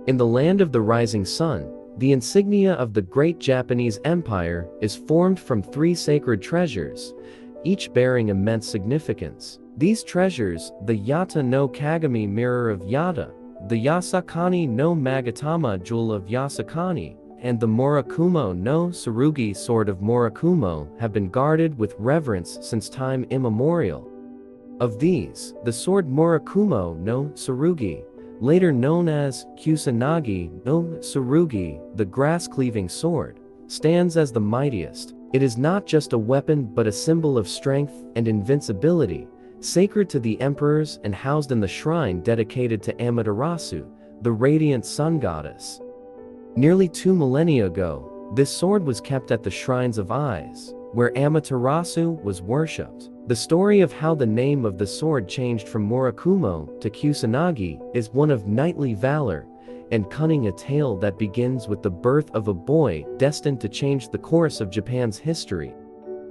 In the land of the rising sun, the insignia of the great Japanese empire is formed from 3 sacred treasures, each bearing immense significance. These treasures, the Yata no Kagami mirror of Yata, the Yasakani no Magatama jewel of Yasakani, and the Murakumo no Tsurugi sword of Murakumo, have been guarded with reverence since time immemorial. Of these, the sword Murakumo no Tsurugi, later known as Kusanagi no Tsurugi, the grass-cleaving sword, stands as the mightiest. It is not just a weapon but a symbol of strength and invincibility, sacred to the emperors and housed in the shrine dedicated to Amaterasu, the radiant sun goddess. Nearly 2 millennia ago, this sword was kept at the shrines of Ise, where Amaterasu was worshipped. The story of how the name of the sword changed from Murakumo to Kusanagi is one of knightly valor and cunning, a tale that begins with the birth of a boy destined to change the course of Japan's history.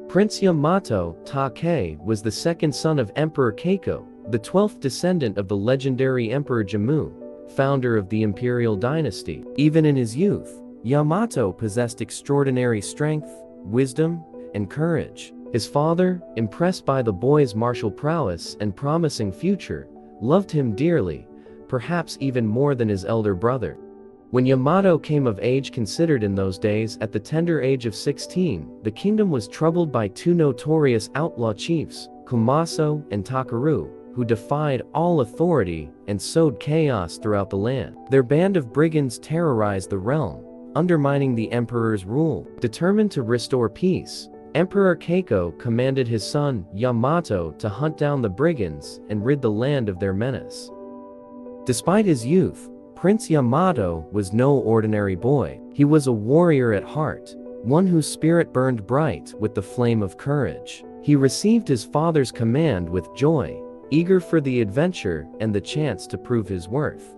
Prince Yamato Take was the second son of Emperor Keiko, the 12th descendant of the legendary Emperor Jimmu, founder of the imperial dynasty. Even in his youth, Yamato possessed extraordinary strength, wisdom, and courage. His father, impressed by the boy's martial prowess and promising future, loved him dearly, perhaps even more than his elder brother. When Yamato came of age, considered in those days at the tender age of 16, the kingdom was troubled by 2 notorious outlaw chiefs, Komaso and Takaru, who defied all authority and sowed chaos throughout the land. Their band of brigands terrorized the realm, undermining the emperor's rule. Determined to restore peace, Emperor Keiko commanded his son, Yamato, to hunt down the brigands and rid the land of their menace. Despite his youth, Prince Yamato was no ordinary boy. He was a warrior at heart, one whose spirit burned bright with the flame of courage. He received his father's command with joy, eager for the adventure and the chance to prove his worth.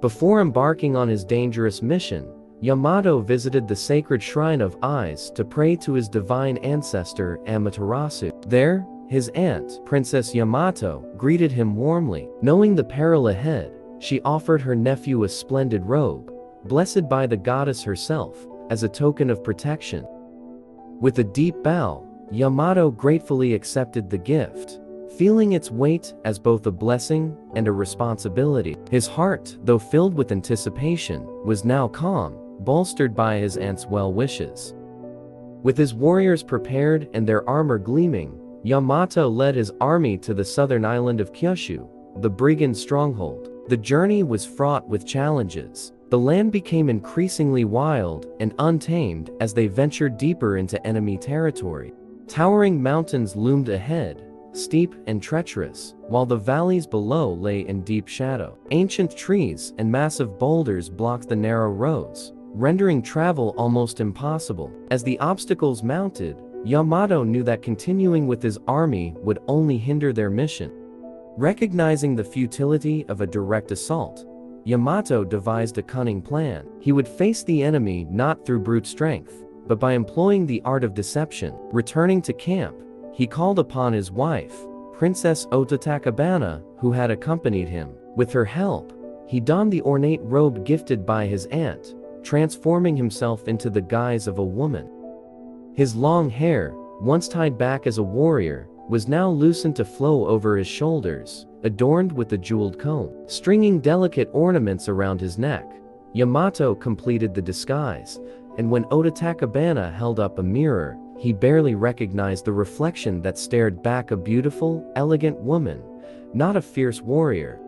Before embarking on his dangerous mission, Yamato visited the sacred shrine of Ise to pray to his divine ancestor Amaterasu. There, his aunt, Princess Yamato, greeted him warmly. Knowing the peril ahead, she offered her nephew a splendid robe, blessed by the goddess herself, as a token of protection. With a deep bow, Yamato gratefully accepted the gift, feeling its weight as both a blessing and a responsibility. His heart, though filled with anticipation, was now calm, bolstered by his aunt's well wishes. With his warriors prepared and their armor gleaming, Yamato led his army to the southern island of Kyushu, the brigand stronghold. The journey was fraught with challenges. The land became increasingly wild and untamed as they ventured deeper into enemy territory. Towering mountains loomed ahead, steep and treacherous, while the valleys below lay in deep shadow. Ancient trees and massive boulders blocked the narrow roads, rendering travel almost impossible. As the obstacles mounted, Yamato knew that continuing with his army would only hinder their mission. Recognizing the futility of a direct assault, Yamato devised a cunning plan. He would face the enemy not through brute strength, but by employing the art of deception. Returning to camp, he called upon his wife, Princess Ototachibana, who had accompanied him. With her help, he donned the ornate robe gifted by his aunt, transforming himself into the guise of a woman. His long hair, once tied back as a warrior, was now loosened to flow over his shoulders, adorned with a jeweled comb. Stringing delicate ornaments around his neck, Yamato completed the disguise, and when Ototachibana held up a mirror, he barely recognized the reflection that stared back, a beautiful, elegant woman, not a fierce warrior.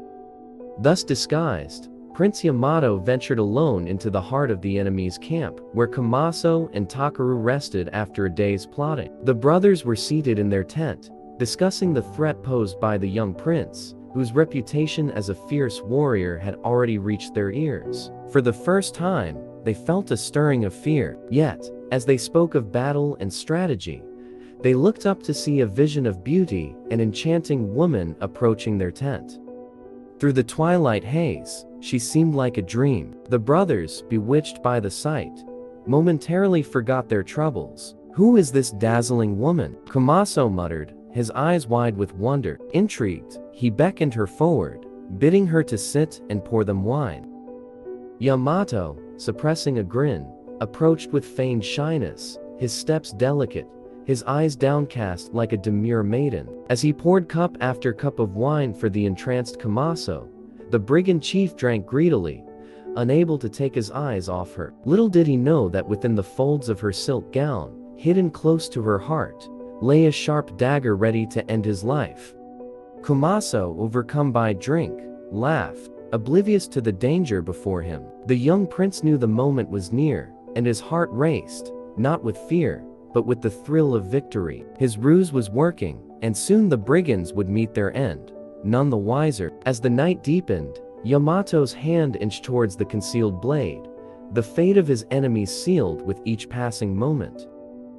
Thus disguised, Prince Yamato ventured alone into the heart of the enemy's camp, where Komaso and Takaru rested after a day's plotting. The brothers were seated in their tent, discussing the threat posed by the young prince, whose reputation as a fierce warrior had already reached their ears. For the first time, they felt a stirring of fear. Yet, as they spoke of battle and strategy, they looked up to see a vision of beauty, an enchanting woman approaching their tent. Through the twilight haze, she seemed like a dream. The brothers, bewitched by the sight, momentarily forgot their troubles. "Who is this dazzling woman?" Komaso muttered, his eyes wide with wonder. Intrigued, he beckoned her forward, bidding her to sit and pour them wine. Yamato, suppressing a grin, approached with feigned shyness, his steps delicate, his eyes downcast like a demure maiden. As he poured cup after cup of wine for the entranced Kumaso, the brigand chief drank greedily, unable to take his eyes off her. Little did he know that within the folds of her silk gown, hidden close to her heart, lay a sharp dagger ready to end his life. Kumaso, overcome by drink, laughed, oblivious to the danger before him. The young prince knew the moment was near, and his heart raced, not with fear, but with the thrill of victory. His ruse was working, and soon the brigands would meet their end, none the wiser. As the night deepened, Yamato's hand inched towards the concealed blade, the fate of his enemies sealed with each passing moment.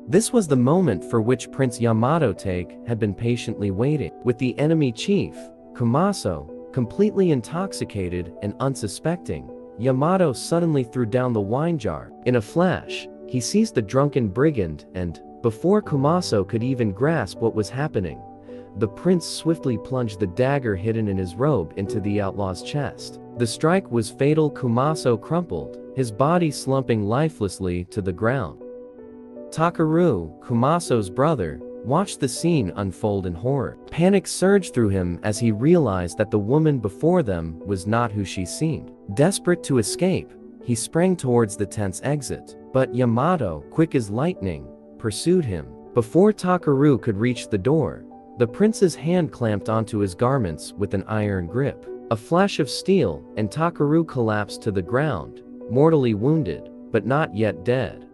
This was the moment for which Prince Yamato Take had been patiently waiting. With the enemy chief, Kumaso, completely intoxicated and unsuspecting, Yamato suddenly threw down the wine jar. In a flash, he seized the drunken brigand and, before Kumaso could even grasp what was happening, the prince swiftly plunged the dagger hidden in his robe into the outlaw's chest. The strike was fatal. Kumaso crumpled, his body slumping lifelessly to the ground. Takaru, Kumaso's brother, watched the scene unfold in horror. Panic surged through him as he realized that the woman before them was not who she seemed. Desperate to escape, he sprang towards the tent's exit, but Yamato, quick as lightning, pursued him. Before Takaru could reach the door, the prince's hand clamped onto his garments with an iron grip. A flash of steel, and Takaru collapsed to the ground, mortally wounded, but not yet dead.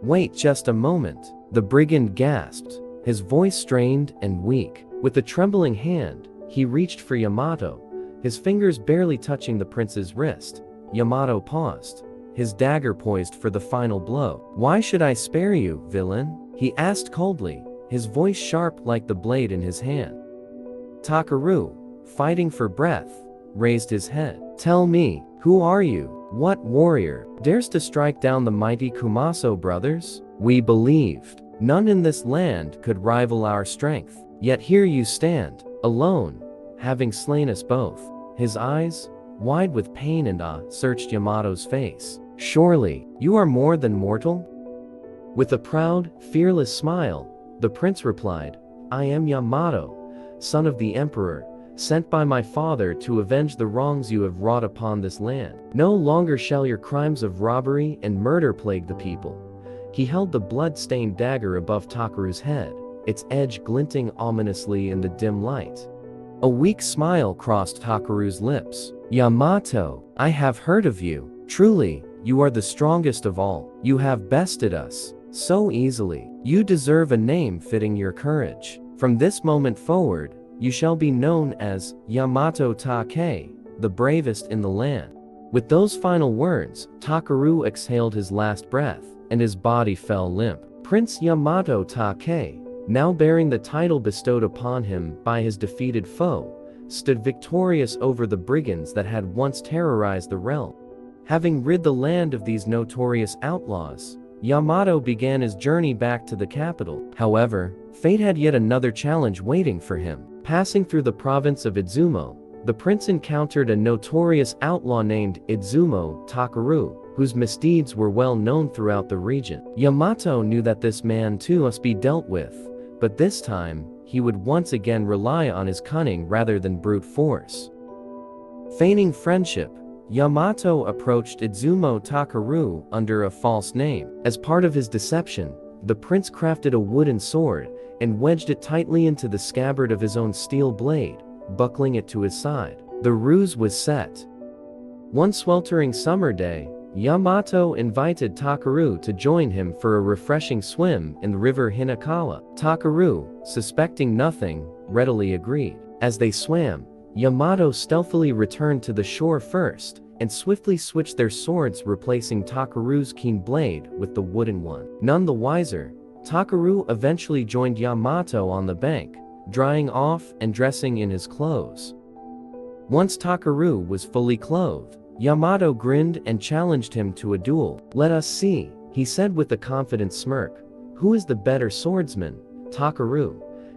"Wait just a moment," the brigand gasped, his voice strained and weak. With a trembling hand, he reached for Yamato, his fingers barely touching the prince's wrist. Yamato paused, his dagger poised for the final blow. "Why should I spare you, villain?" he asked coldly, his voice sharp like the blade in his hand. Takaru, fighting for breath, raised his head. "Tell me, who are you? What warrior dares to strike down the mighty Kumaso brothers? We believed none in this land could rival our strength. Yet here you stand, alone, having slain us both." His eyes, wide with pain and awe, searched Yamato's face. "Surely, you are more than mortal?" With a proud, fearless smile, the prince replied, "I am Yamato, son of the emperor, sent by my father to avenge the wrongs you have wrought upon this land. No longer shall your crimes of robbery and murder plague the people." He held the blood-stained dagger above Takaru's head, its edge glinting ominously in the dim light. A weak smile crossed Takaru's lips. "Yamato, I have heard of you. Truly, you are the strongest of all. You have bested us so easily. You deserve a name fitting your courage. From this moment forward, you shall be known as Yamato Take, the bravest in the land." With those final words, Takaru exhaled his last breath, and his body fell limp. Prince Yamato Take, now bearing the title bestowed upon him by his defeated foe, stood victorious over the brigands that had once terrorized the realm. Having rid the land of these notorious outlaws, Yamato began his journey back to the capital. However, fate had yet another challenge waiting for him. Passing through the province of Izumo, the prince encountered a notorious outlaw named Izumo Takaru, whose misdeeds were well known throughout the region. Yamato knew that this man too must be dealt with, but this time, he would once again rely on his cunning rather than brute force. Feigning friendship, Yamato approached Izumo Takaru under a false name. As part of his deception, the prince crafted a wooden sword and wedged it tightly into the scabbard of his own steel blade, buckling it to his side. The ruse was set. One sweltering summer day, Yamato invited Takaru to join him for a refreshing swim in the river Hinakawa. Takaru, suspecting nothing, readily agreed. As they swam, Yamato stealthily returned to the shore first, and swiftly switched their swords, replacing Takaru's keen blade with the wooden one. None the wiser, Takaru eventually joined Yamato on the bank, drying off and dressing in his clothes. Once Takaru was fully clothed, Yamato grinned and challenged him to a duel. "Let us see," he said with a confident smirk. "Who is the better swordsman?" Takaru,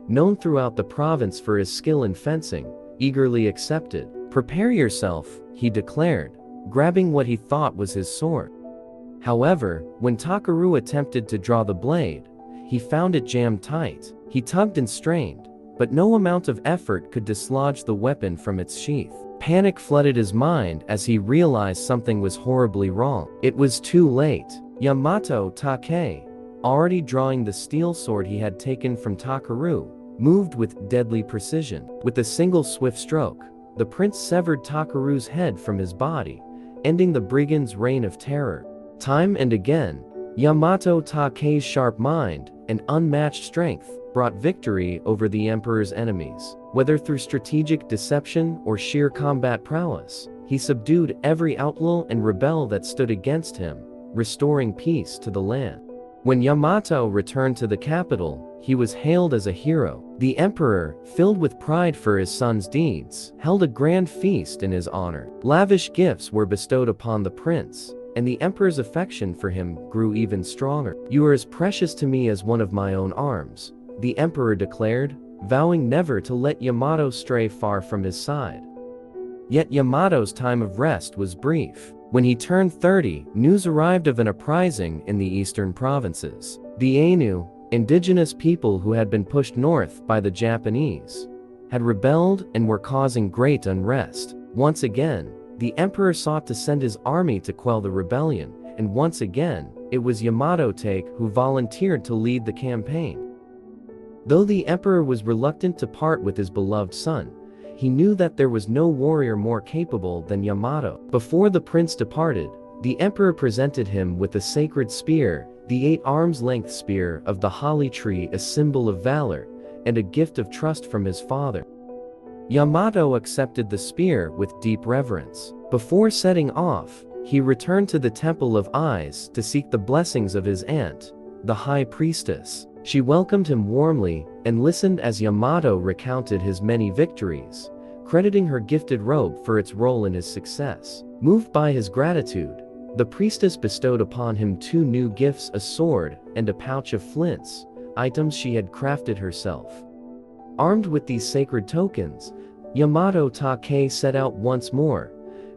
known throughout the province for his skill in fencing, eagerly accepted. "Prepare yourself," he declared, grabbing what he thought was his sword. However, when Takeru attempted to draw the blade, he found it jammed tight. He tugged and strained, but no amount of effort could dislodge the weapon from its sheath. Panic flooded his mind as he realized something was horribly wrong. It was too late. Yamato Take, already drawing the steel sword he had taken from Takeru, moved with deadly precision. With a single swift stroke, the prince severed Takeru's head from his body, ending the brigand's reign of terror. Time and again, Yamato Take's sharp mind and unmatched strength brought victory over the emperor's enemies. Whether through strategic deception or sheer combat prowess, he subdued every outlaw and rebel that stood against him, restoring peace to the land. When Yamato returned to the capital, he was hailed as a hero. The emperor, filled with pride for his son's deeds, held a grand feast in his honor. Lavish gifts were bestowed upon the prince, and the emperor's affection for him grew even stronger. "You are as precious to me as one of my own arms," the emperor declared, vowing never to let Yamato stray far from his side. Yet Yamato's time of rest was brief. When he turned 30, news arrived of an uprising in the eastern provinces. The Ainu, indigenous people who had been pushed north by the Japanese, had rebelled and were causing great unrest. Once again, the emperor sought to send his army to quell the rebellion, and once again, it was Yamato Take who volunteered to lead the campaign. Though the emperor was reluctant to part with his beloved son, he knew that there was no warrior more capable than Yamato. Before the prince departed, the emperor presented him with a sacred spear, the 8 arms length spear of the holly tree, a symbol of valor, and a gift of trust from his father. Yamato accepted the spear with deep reverence. Before setting off, he returned to the Temple of Eyes to seek the blessings of his aunt, the high priestess. She welcomed him warmly and listened as Yamato recounted his many victories, crediting her gifted robe for its role in his success. Moved by his gratitude, the priestess bestowed upon him 2 new gifts, a sword and a pouch of flints, items she had crafted herself. Armed with these sacred tokens, Yamato Take set out once more,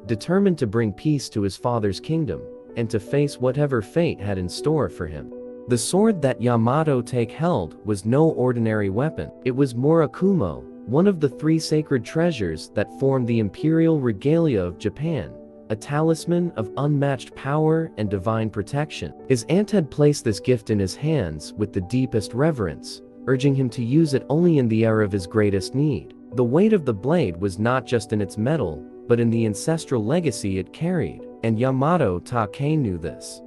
determined to bring peace to his father's kingdom and to face whatever fate had in store for him. The sword that Yamato Take held was no ordinary weapon. It was Murakumo, one of the 3 sacred treasures that formed the imperial regalia of Japan, a talisman of unmatched power and divine protection. His aunt had placed this gift in his hands with the deepest reverence, urging him to use it only in the hour of his greatest need. The weight of the blade was not just in its metal, but in the ancestral legacy it carried, and Yamato Take knew this.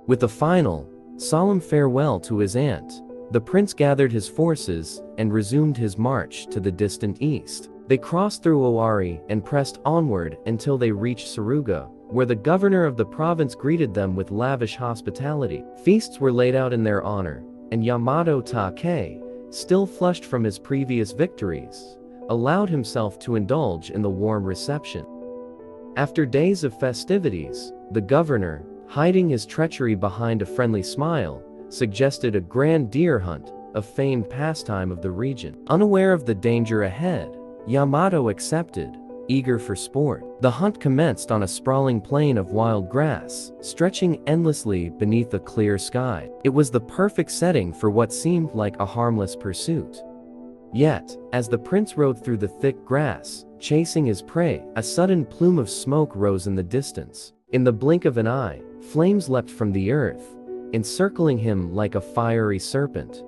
With a final, solemn farewell to his aunt, the prince gathered his forces and resumed his march to the distant east. They crossed through Owari and pressed onward until they reached Suruga, where the governor of the province greeted them with lavish hospitality. Feasts were laid out in their honor, and Yamato Take, still flushed from his previous victories, allowed himself to indulge in the warm reception. After days of festivities, the governor, hiding his treachery behind a friendly smile, suggested a grand deer hunt, a famed pastime of the region. Unaware of the danger ahead, Yamato accepted, eager for sport. The hunt commenced on a sprawling plain of wild grass, stretching endlessly beneath a clear sky. It was the perfect setting for what seemed like a harmless pursuit. Yet, as the prince rode through the thick grass, chasing his prey, a sudden plume of smoke rose in the distance. In the blink of an eye, flames leapt from the earth, encircling him like a fiery serpent.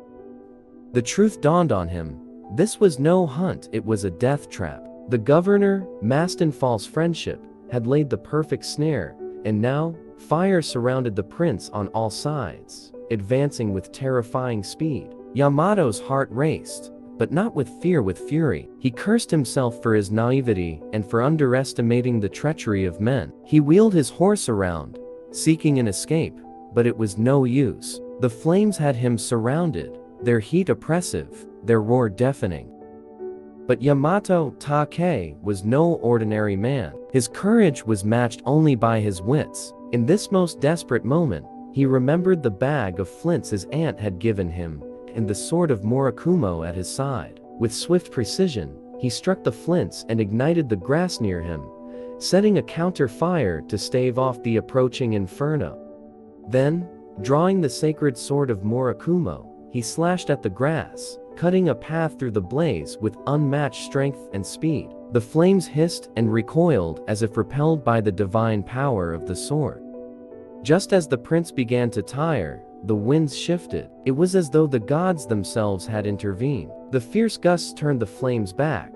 The truth dawned on him. This was no hunt, it was a death trap. The governor, masked in false friendship, had laid the perfect snare, and now, fire surrounded the prince on all sides, advancing with terrifying speed. Yamato's heart raced, but not with fear, with fury. He cursed himself for his naivety and for underestimating the treachery of men. He wheeled his horse around, seeking an escape, but it was no use. The flames had him surrounded, their heat oppressive, their roar deafening. But Yamato Take was no ordinary man. His courage was matched only by his wits. In this most desperate moment, he remembered the bag of flints his aunt had given him, and the sword of Murakumo at his side. With swift precision, he struck the flints and ignited the grass near him, setting a counter-fire to stave off the approaching inferno. Then, drawing the sacred sword of Murakumo, he slashed at the grass, cutting a path through the blaze with unmatched strength and speed. The flames hissed and recoiled as if repelled by the divine power of the sword. Just as the prince began to tire, the winds shifted. It was as though the gods themselves had intervened. The fierce gusts turned the flames back,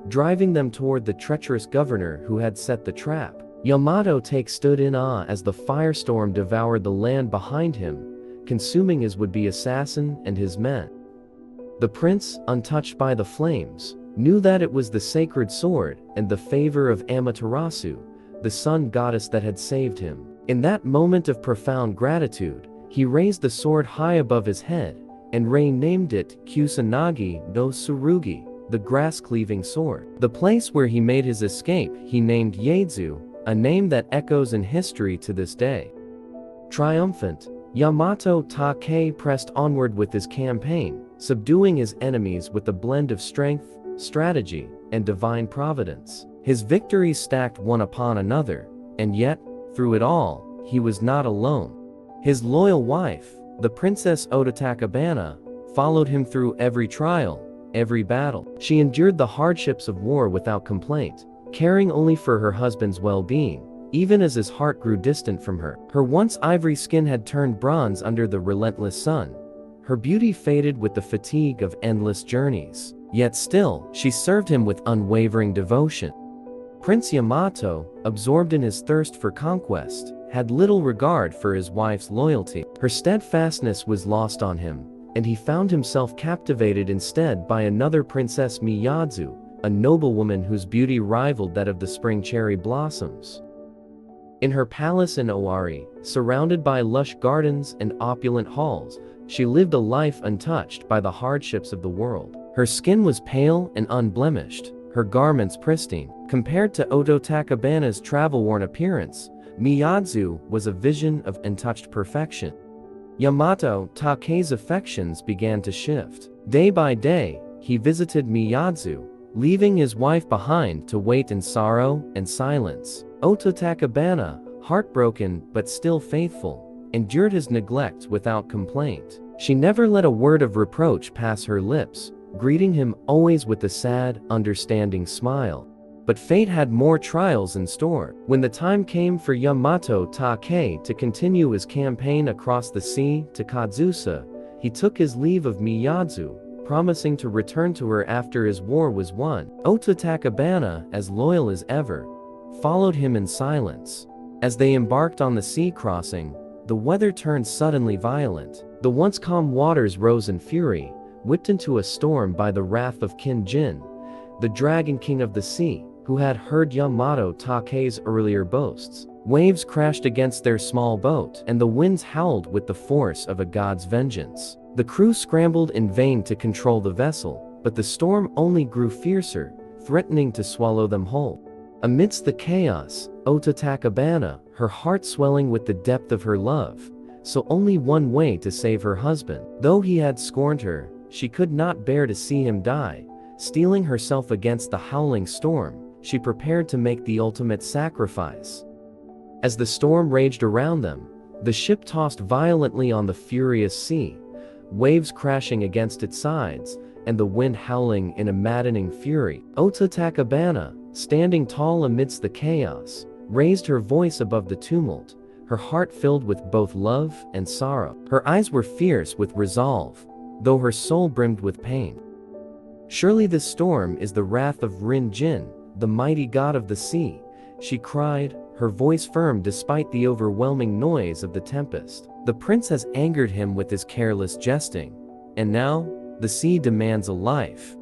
driving them toward the treacherous governor who had set the trap. Yamato Take stood in awe as the firestorm devoured the land behind him, consuming his would-be assassin and his men. The prince, untouched by the flames, knew that it was the sacred sword and the favor of Amaterasu, the sun goddess, that had saved him. In that moment of profound gratitude, he raised the sword high above his head and named it Kusanagi no Tsurugi, the grass-cleaving sword. The place where he made his escape he named Yaezu, a name that echoes in history to this day. Triumphant, Yamato Take pressed onward with his campaign, subduing his enemies with a blend of strength, strategy, and divine providence. His victories stacked one upon another, and yet, through it all, he was not alone. His loyal wife, the Princess Ototachibana, followed him through every trial, every battle. She endured the hardships of war without complaint, caring only for her husband's well-being, even as his heart grew distant from her. Her once ivory skin had turned bronze under the relentless sun. Her beauty faded with the fatigue of endless journeys. Yet still, she served him with unwavering devotion. Prince Yamato, absorbed in his thirst for conquest, had little regard for his wife's loyalty. Her steadfastness was lost on him, and he found himself captivated instead by another Princess Miyazu, a noblewoman whose beauty rivaled that of the spring cherry blossoms. In her palace in Owari, surrounded by lush gardens and opulent halls, she lived a life untouched by the hardships of the world. Her skin was pale and unblemished, her garments pristine. Compared to Ototachibana's travel-worn appearance, Miyazu was a vision of untouched perfection. Yamato Take's affections began to shift. Day by day, he visited Miyazu, leaving his wife behind to wait in sorrow and silence. Ototachibana, heartbroken but still faithful, endured his neglect without complaint. She never let a word of reproach pass her lips, greeting him always with a sad, understanding smile. But fate had more trials in store. When the time came for Yamato Take to continue his campaign across the sea to Kazusa, he took his leave of Miyazu, promising to return to her after his war was won. Ototachibana, as loyal as ever, followed him in silence. As they embarked on the sea crossing, the weather turned suddenly violent. The once calm waters rose in fury, whipped into a storm by the wrath of Kinjin, the dragon king of the sea, who had heard Yamato Take's earlier boasts. Waves crashed against their small boat, and the winds howled with the force of a god's vengeance. The crew scrambled in vain to control the vessel, but the storm only grew fiercer, threatening to swallow them whole. Amidst the chaos, Ototachibana, her heart swelling with the depth of her love, saw only one way to save her husband. Though he had scorned her, she could not bear to see him die. Steeling herself against the howling storm, she prepared to make the ultimate sacrifice. As the storm raged around them, the ship tossed violently on the furious sea, waves crashing against its sides, and the wind howling in a maddening fury. Ototachibana, standing tall amidst the chaos, raised her voice above the tumult, her heart filled with both love and sorrow. Her eyes were fierce with resolve, though her soul brimmed with pain. "Surely this storm is the wrath of Rin Jin, the mighty god of the sea," she cried, her voice firm despite the overwhelming noise of the tempest. "The prince has angered him with his careless jesting, and now, the sea demands a life."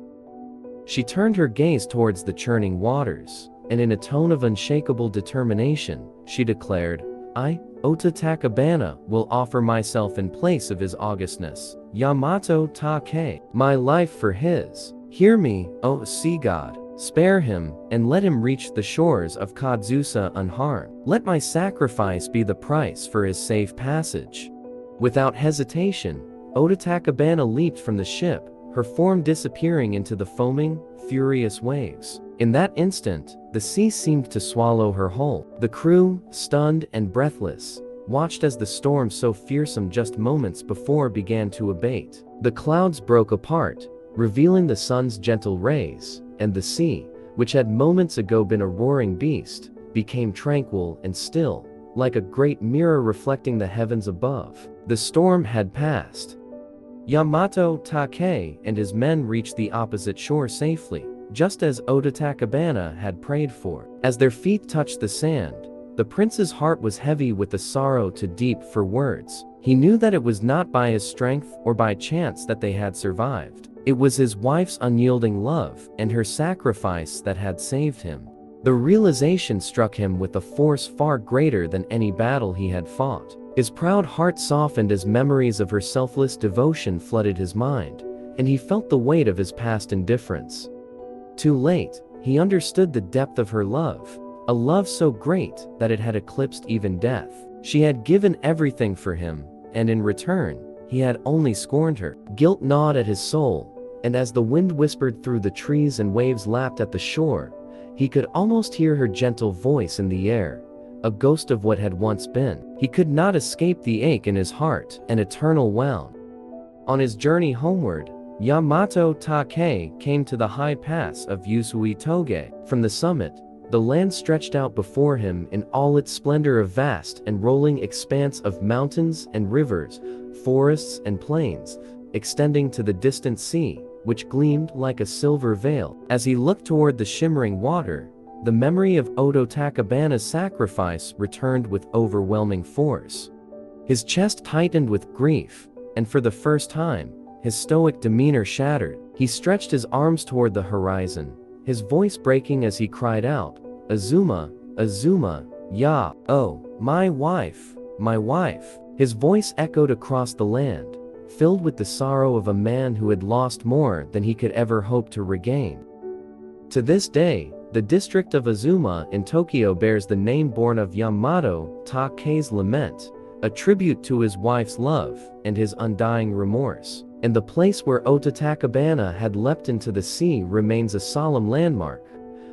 She turned her gaze towards the churning waters, and in a tone of unshakable determination, she declared, "I, Ototachibana, will offer myself in place of his augustness, Yamato Take, my life for his. Hear me, O sea god. Spare him, and let him reach the shores of Kazusa unharmed. Let my sacrifice be the price for his safe passage." Without hesitation, Ototachibana leaped from the ship, her form disappearing into the foaming, furious waves. In that instant, the sea seemed to swallow her whole. The crew, stunned and breathless, watched as the storm so fearsome just moments before began to abate. The clouds broke apart, revealing the sun's gentle rays, and the sea, which had moments ago been a roaring beast, became tranquil and still, like a great mirror reflecting the heavens above. The storm had passed. Yamato Take and his men reached the opposite shore safely, just as Ototachibana had prayed for. As their feet touched the sand, the prince's heart was heavy with a sorrow too deep for words. He knew that it was not by his strength or by chance that they had survived. It was his wife's unyielding love and her sacrifice that had saved him. The realization struck him with a force far greater than any battle he had fought. His proud heart softened as memories of her selfless devotion flooded his mind, and he felt the weight of his past indifference. Too late, he understood the depth of her love, a love so great that it had eclipsed even death. She had given everything for him, and in return, he had only scorned her. Guilt gnawed at his soul, and as the wind whispered through the trees and waves lapped at the shore, he could almost hear her gentle voice in the air, a ghost of what had once been. He could not escape the ache in his heart, an eternal wound. On his journey homeward, Yamato Take came to the high pass of Usui Toge. From the summit, the land stretched out before him in all its splendor of vast and rolling expanse of mountains and rivers, forests and plains, extending to the distant sea, which gleamed like a silver veil. As he looked toward the shimmering water, the memory of Ototachibana's sacrifice returned with overwhelming force. His chest tightened with grief, and for the first time, his stoic demeanor shattered. He stretched his arms toward the horizon, his voice breaking as he cried out, "Azuma, Azuma, ya, oh, my wife, my wife." His voice echoed across the land, filled with the sorrow of a man who had lost more than he could ever hope to regain. To this day, the district of Azuma in Tokyo bears the name born of Yamato Take's lament, a tribute to his wife's love and his undying remorse. And the place where Ototachibana had leapt into the sea remains a solemn landmark,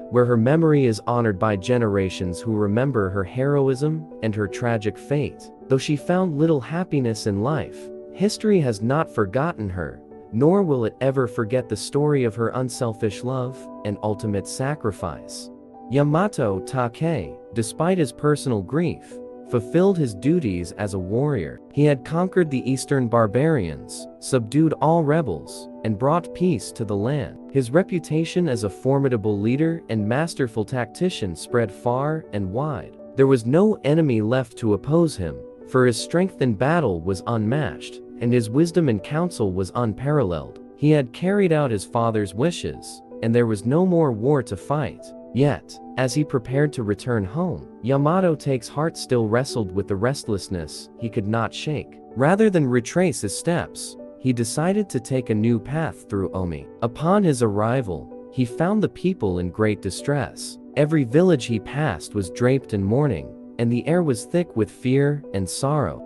where her memory is honored by generations who remember her heroism and her tragic fate. Though she found little happiness in life, history has not forgotten her, nor will it ever forget the story of her unselfish love and ultimate sacrifice. Yamato Take, despite his personal grief, fulfilled his duties as a warrior. He had conquered the eastern barbarians, subdued all rebels, and brought peace to the land. His reputation as a formidable leader and masterful tactician spread far and wide. There was no enemy left to oppose him, for his strength in battle was unmatched, and his wisdom in council was unparalleled. He had carried out his father's wishes, and there was no more war to fight. Yet, as he prepared to return home, Yamato Take's heart still wrestled with the restlessness he could not shake. Rather than retrace his steps, he decided to take a new path through Omi. Upon his arrival, he found the people in great distress. Every village he passed was draped in mourning, and the air was thick with fear and sorrow.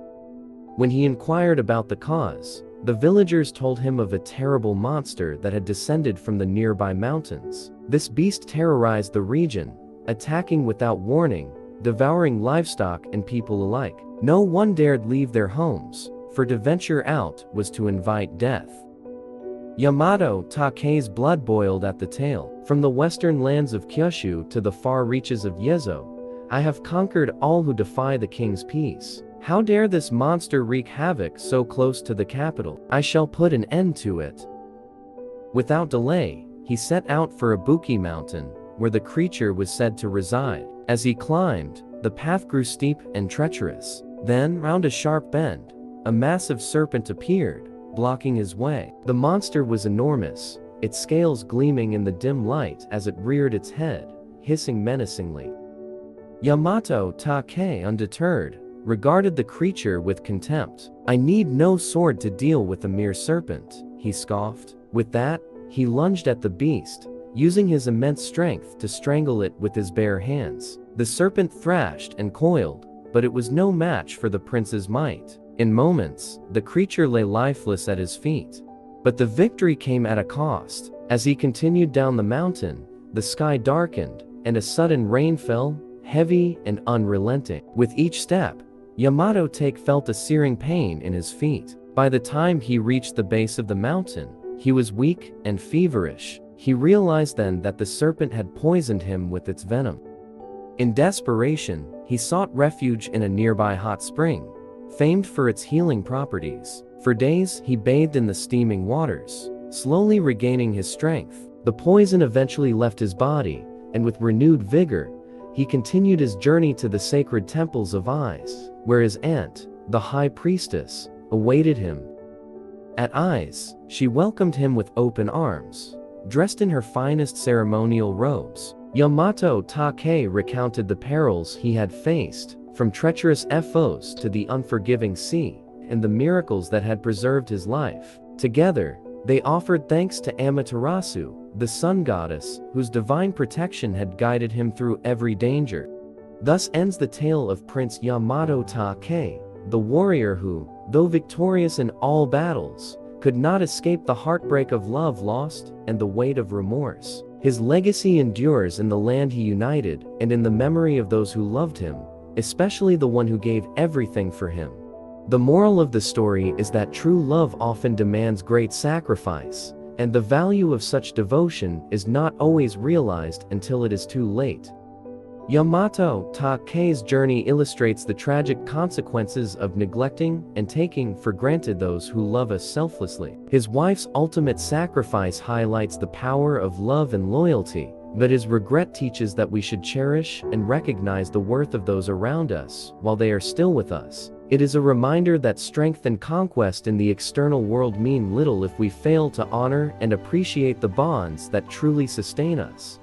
When he inquired about the cause, the villagers told him of a terrible monster that had descended from the nearby mountains. This beast terrorized the region, attacking without warning, devouring livestock and people alike. No one dared leave their homes, for to venture out was to invite death. Yamato Take's blood boiled at the tale. From the western lands of Kyushu to the far reaches of Yezo, I have conquered all who defy the king's peace. How dare this monster wreak havoc so close to the capital? I shall put an end to it. Without delay, he set out for Ibuki Mountain, where the creature was said to reside. As he climbed, the path grew steep and treacherous. Then, round a sharp bend, a massive serpent appeared, blocking his way. The monster was enormous, its scales gleaming in the dim light as it reared its head, hissing menacingly. Yamato Take, undeterred, regarded the creature with contempt. "I need no sword to deal with a mere serpent," he scoffed. With that, he lunged at the beast, using his immense strength to strangle it with his bare hands. The serpent thrashed and coiled, but it was no match for the prince's might. In moments, the creature lay lifeless at his feet. But the victory came at a cost. As he continued down the mountain, the sky darkened, and a sudden rain fell, heavy and unrelenting. With each step, Yamato Take felt a searing pain in his feet. By the time he reached the base of the mountain, he was weak and feverish. He realized then that the serpent had poisoned him with its venom. In desperation, he sought refuge in a nearby hot spring, famed for its healing properties. For days, he bathed in the steaming waters, slowly regaining his strength. The poison eventually left his body, and with renewed vigor, he continued his journey to the sacred temples of Ise, where his aunt, the high priestess, awaited him. At Ise, she welcomed him with open arms. Dressed in her finest ceremonial robes, Yamato Take recounted the perils he had faced, from treacherous foes to the unforgiving sea, and the miracles that had preserved his life. Together, they offered thanks to Amaterasu, the sun goddess, whose divine protection had guided him through every danger. Thus ends the tale of Prince Yamato Take, the warrior who, though victorious in all battles, could not escape the heartbreak of love lost and the weight of remorse. His legacy endures in the land he united and in the memory of those who loved him, especially the one who gave everything for him. The moral of the story is that true love often demands great sacrifice, and the value of such devotion is not always realized until it is too late. Yamato Take's journey illustrates the tragic consequences of neglecting and taking for granted those who love us selflessly. His wife's ultimate sacrifice highlights the power of love and loyalty, but his regret teaches that we should cherish and recognize the worth of those around us while they are still with us. It is a reminder that strength and conquest in the external world mean little if we fail to honor and appreciate the bonds that truly sustain us.